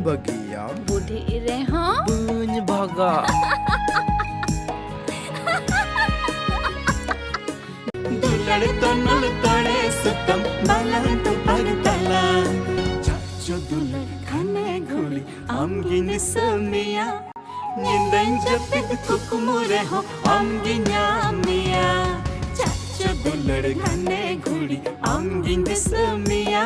बगिया बुढ़ी रे हाँ पूंज भागा दुलड़ तनुल तड़े सुतम बालन तो पगतला चाचो दुलड़ खाने घोड़ी आमगिन समिया निंदन जपित कुकुमुरे हो आमगिन्या मिया चाचो दुलड़ खाने घोड़ी आमगिन समिया